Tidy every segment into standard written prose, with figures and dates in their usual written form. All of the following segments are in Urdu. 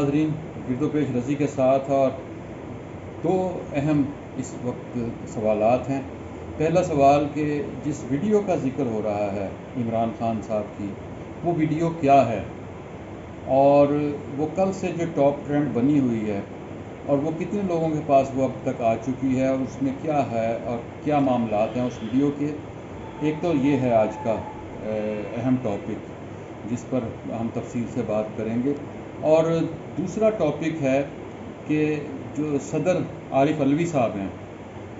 ناظرین، گرد و پیش رسی کے ساتھ اور دو اہم اس وقت سوالات ہیں۔ پہلا سوال کہ جس ویڈیو کا ذکر ہو رہا ہے عمران خان صاحب کی، وہ ویڈیو کیا ہے، اور وہ کل سے جو ٹاپ ٹرینڈ بنی ہوئی ہے اور وہ کتنے لوگوں کے پاس وہ اب تک آ چکی ہے، اور اس میں کیا ہے اور کیا معاملات ہیں اس ویڈیو کے۔ ایک تو یہ ہے آج کا اہم ٹاپک جس پر ہم تفصیل سے بات کریں گے، اور دوسرا ٹاپک ہے کہ جو صدر عارف علوی صاحب ہیں،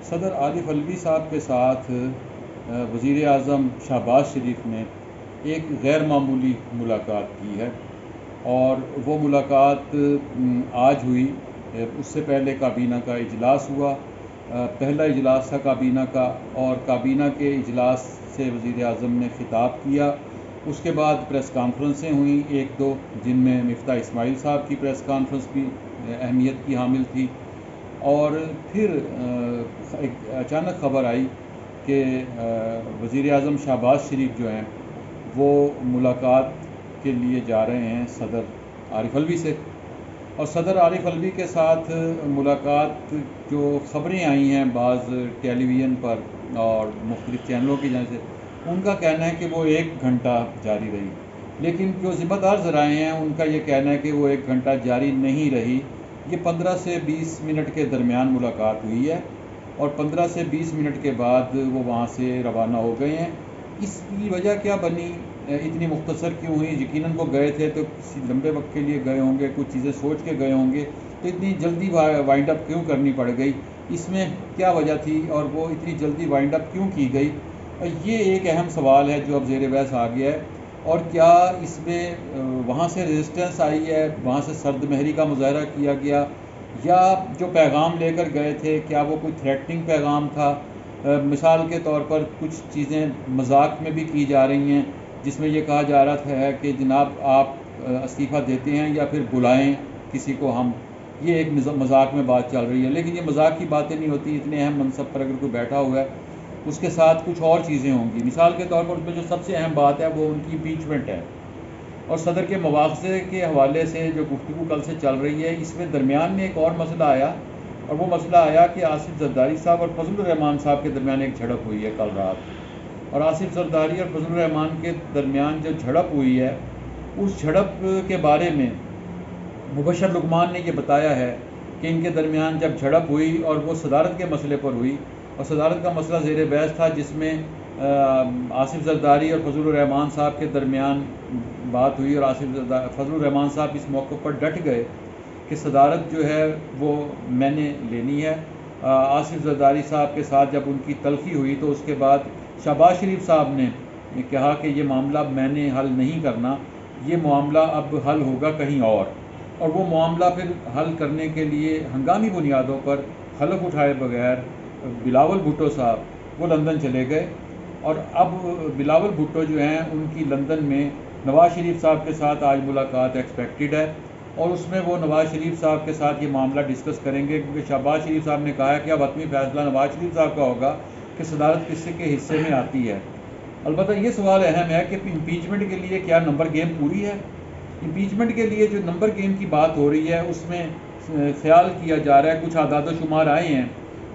صدر عارف علوی صاحب کے ساتھ وزیر اعظم شہباز شریف نے ایک غیر معمولی ملاقات کی ہے، اور وہ ملاقات آج ہوئی۔ اس سے پہلے کابینہ کا اجلاس ہوا، پہلا اجلاس تھا کابینہ کا، اور کابینہ کے اجلاس سے وزیر اعظم نے خطاب کیا۔ اس کے بعد پریس کانفرنسیں ہوئیں ایک دو، جن میں مفتاح اسماعیل صاحب کی پریس کانفرنس بھی اہمیت کی حامل تھی، اور پھر ایک اچانک خبر آئی کہ وزیر اعظم شہباز شریف جو ہیں وہ ملاقات کے لیے جا رہے ہیں صدر عارف علوی سے، اور صدر عارف علوی کے ساتھ ملاقات جو خبریں آئی ہیں بعض ٹیلی ویژن پر اور مختلف چینلوں کی جانب سے، ان کا کہنا ہے کہ وہ 1 گھنٹہ جاری رہی، لیکن جو ذمہ دار ذرائع ہیں ان کا یہ کہنا ہے کہ وہ 1 گھنٹہ جاری نہیں رہی، یہ 15 سے 20 منٹ کے درمیان ملاقات ہوئی ہے، اور 15 سے 20 منٹ کے بعد وہ وہاں سے روانہ ہو گئے ہیں۔ اس کی وجہ کیا بنی، اتنی مختصر کیوں ہوئی؟ یقیناً وہ گئے تھے تو کسی لمبے وقت کے لیے گئے ہوں گے، کچھ چیزیں سوچ کے گئے ہوں گے، تو اتنی جلدی وائنڈ اپ کیوں کرنی پڑ گئی؟ اس میں کیا وجہ تھی، اور وہ اتنی جلدی وائنڈ اپ کیوں کی گئی؟ یہ ایک اہم سوال ہے جو اب زیر بحث آ گیا ہے، اور کیا اس میں وہاں سے ریزسٹنس آئی ہے، وہاں سے سرد مہری کا مظاہرہ کیا گیا، یا جو پیغام لے کر گئے تھے کیا وہ کوئی تھریٹننگ پیغام تھا؟ مثال کے طور پر کچھ چیزیں مذاق میں بھی کی جا رہی ہیں، جس میں یہ کہا جا رہا ہے کہ جناب آپ استعفیٰ دیتے ہیں یا پھر بلائیں کسی کو ہم، یہ ایک مذاق میں بات چل رہی ہے، لیکن یہ مذاق کی باتیں نہیں ہوتی۔ اتنے اہم منصب پر اگر کوئی بیٹھا ہوا ہے اس کے ساتھ کچھ اور چیزیں ہوں گی۔ مثال کے طور پر اس میں جو سب سے اہم بات ہے وہ ان کی امپیچمنٹ ہے، اور صدر کے مواخذے کے حوالے سے جو گفتگو کل سے چل رہی ہے، اس میں درمیان میں ایک اور مسئلہ آیا، اور وہ مسئلہ آیا کہ آصف زرداری صاحب اور فضل الرحمان صاحب کے درمیان ایک جھڑپ ہوئی ہے کل رات، اور آصف زرداری اور فضل الرحمان کے درمیان جو جھڑپ ہوئی ہے، اس جھڑپ کے بارے میں مبشر لقمان نے یہ بتایا ہے کہ ان کے درمیان جب جھڑپ ہوئی اور وہ صدارت کے مسئلے پر ہوئی، اور صدارت کا مسئلہ زیر بحث تھا، جس میں آصف زرداری اور فضل الرحمان صاحب کے درمیان بات ہوئی، اور فضل الرحمان صاحب اس موقع پر ڈٹ گئے کہ صدارت جو ہے وہ میں نے لینی ہے۔ آصف زرداری صاحب کے ساتھ جب ان کی تلخی ہوئی تو اس کے بعد شہباز شریف صاحب نے کہا کہ یہ معاملہ میں نے حل نہیں کرنا، یہ معاملہ اب حل ہوگا کہیں اور وہ معاملہ پھر حل کرنے کے لیے ہنگامی بنیادوں پر حلف اٹھائے بغیر بلاول بھٹو صاحب وہ لندن چلے گئے، اور اب بلاول بھٹو جو ہیں ان کی لندن میں نواز شریف صاحب کے ساتھ آج ملاقات ایکسپیکٹڈ ہے، اور اس میں وہ نواز شریف صاحب کے ساتھ یہ معاملہ ڈسکس کریں گے، کیونکہ شہباز شریف صاحب نے کہا ہے کہ اب حتمی فیصلہ نواز شریف صاحب کا ہوگا کہ صدارت کس کے حصے میں آتی ہے۔ البتہ یہ سوال اہم ہے کہ امپیچمنٹ کے لیے کیا نمبر گیم پوری ہے؟ امپیچمنٹ کے لیے جو نمبر گیم کی بات ہو رہی ہے اس میں خیال کیا جا رہا ہے، کچھ اعداد و شمار آئے ہیں،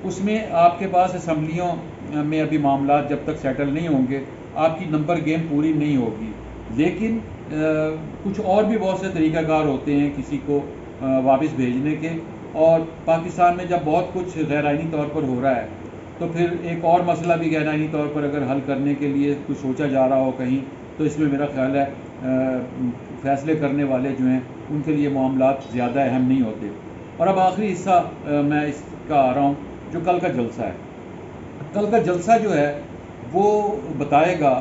اس میں آپ کے پاس اسمبلیوں میں ابھی معاملات جب تک سیٹل نہیں ہوں گے آپ کی نمبر گیم پوری نہیں ہوگی، لیکن کچھ اور بھی بہت سے طریقہ کار ہوتے ہیں کسی کو واپس بھیجنے کے، اور پاکستان میں جب بہت کچھ غیر آئینی طور پر ہو رہا ہے تو پھر ایک اور مسئلہ بھی غیر آئینی طور پر اگر حل کرنے کے لیے کچھ سوچا جا رہا ہو کہیں، تو اس میں میرا خیال ہے فیصلے کرنے والے جو ہیں ان کے لیے معاملات زیادہ اہم نہیں ہوتے۔ اور اب آخری حصہ میں اس کا آ رہا ہوں، جو کل کا جلسہ ہے۔ کل کا جلسہ جو ہے وہ بتائے گا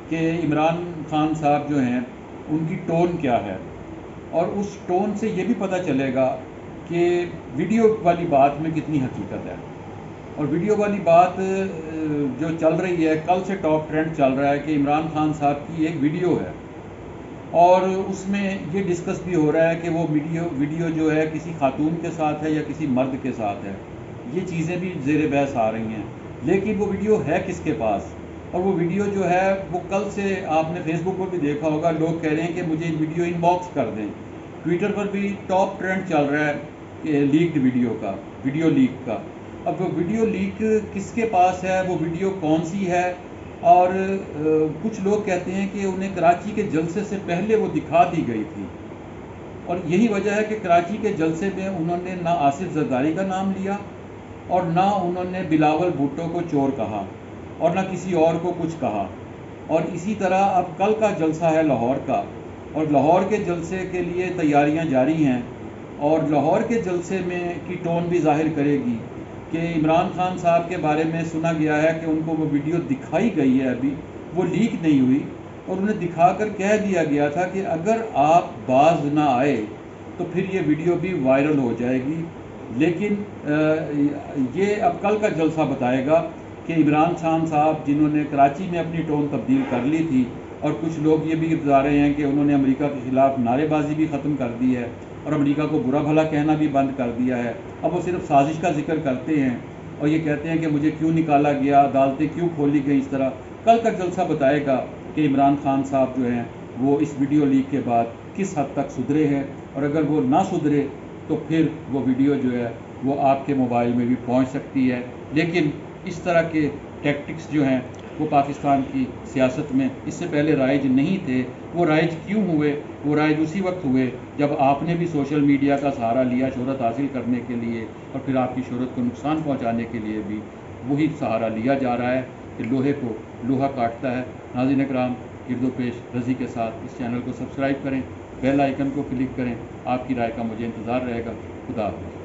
کہ عمران خان صاحب جو ہیں ان کی ٹون کیا ہے، اور اس ٹون سے یہ بھی پتہ چلے گا کہ ویڈیو والی بات میں کتنی حقیقت ہے۔ اور ویڈیو والی بات جو چل رہی ہے، کل سے ٹاپ ٹرینڈ چل رہا ہے کہ عمران خان صاحب کی ایک ویڈیو ہے، اور اس میں یہ ڈسکس بھی ہو رہا ہے کہ وہ ویڈیو جو ہے کسی خاتون کے ساتھ ہے یا کسی مرد کے ساتھ ہے، یہ چیزیں بھی زیر بحث آ رہی ہیں، لیکن وہ ویڈیو ہے کس کے پاس؟ اور وہ ویڈیو جو ہے وہ کل سے آپ نے فیس بک پر بھی دیکھا ہوگا، لوگ کہہ رہے ہیں کہ مجھے ویڈیو ان باکس کر دیں، ٹویٹر پر بھی ٹاپ ٹرینڈ چل رہا ہے کہ لیکڈ ویڈیو کا، ویڈیو لیک کا۔ اب وہ ویڈیو لیک کس کے پاس ہے، وہ ویڈیو کون سی ہے، اور کچھ لوگ کہتے ہیں کہ انہیں کراچی کے جلسے سے پہلے وہ دکھا دی گئی تھی، اور یہی وجہ ہے کہ کراچی کے جلسے میں انہوں نے نہ آصف زرداری کا نام لیا، اور نہ انہوں نے بلاول بھٹو کو چور کہا، اور نہ کسی اور کو کچھ کہا۔ اور اسی طرح اب کل کا جلسہ ہے لاہور کا، اور لاہور کے جلسے کے لیے تیاریاں جاری ہیں، اور لاہور کے جلسے میں کی ٹون بھی ظاہر کرے گی کہ عمران خان صاحب کے بارے میں سنا گیا ہے کہ ان کو وہ ویڈیو دکھائی گئی ہے، ابھی وہ لیک نہیں ہوئی، اور انہیں دکھا کر کہہ دیا گیا تھا کہ اگر آپ باز نہ آئے تو پھر یہ ویڈیو بھی وائرل ہو جائے گی۔ لیکن یہ اب کل کا جلسہ بتائے گا کہ عمران خان صاحب، جنہوں نے کراچی میں اپنی ٹون تبدیل کر لی تھی، اور کچھ لوگ یہ بھی بتا رہے ہیں کہ انہوں نے امریکہ کے خلاف نعرے بازی بھی ختم کر دی ہے، اور امریکہ کو برا بھلا کہنا بھی بند کر دیا ہے، اب وہ صرف سازش کا ذکر کرتے ہیں، اور یہ کہتے ہیں کہ مجھے کیوں نکالا گیا، عدالتیں کیوں کھولی گئی اس طرح۔ کل کا جلسہ بتائے گا کہ عمران خان صاحب جو ہیں وہ اس ویڈیو لیک کے بعد کس حد تک سدھرے ہیں، اور اگر وہ نہ سدھرے تو پھر وہ ویڈیو جو ہے وہ آپ کے موبائل میں بھی پہنچ سکتی ہے۔ لیکن اس طرح کے ٹیکٹکس جو ہیں وہ پاکستان کی سیاست میں اس سے پہلے رائج نہیں تھے۔ وہ رائج کیوں ہوئے؟ وہ رائج اسی وقت ہوئے جب آپ نے بھی سوشل میڈیا کا سہارا لیا شہرت حاصل کرنے کے لیے، اور پھر آپ کی شہرت کو نقصان پہنچانے کے لیے بھی وہی سہارا لیا جا رہا ہے کہ لوہے کو لوہا کاٹتا ہے۔ ناظرین اکرام، گرد و پیش رضی کے ساتھ اس چینل کو سبسکرائب کریں، بیل آئیکن کو کلک کریں۔ آپ کی رائے کا مجھے انتظار رہے گا۔ خدا حافظ۔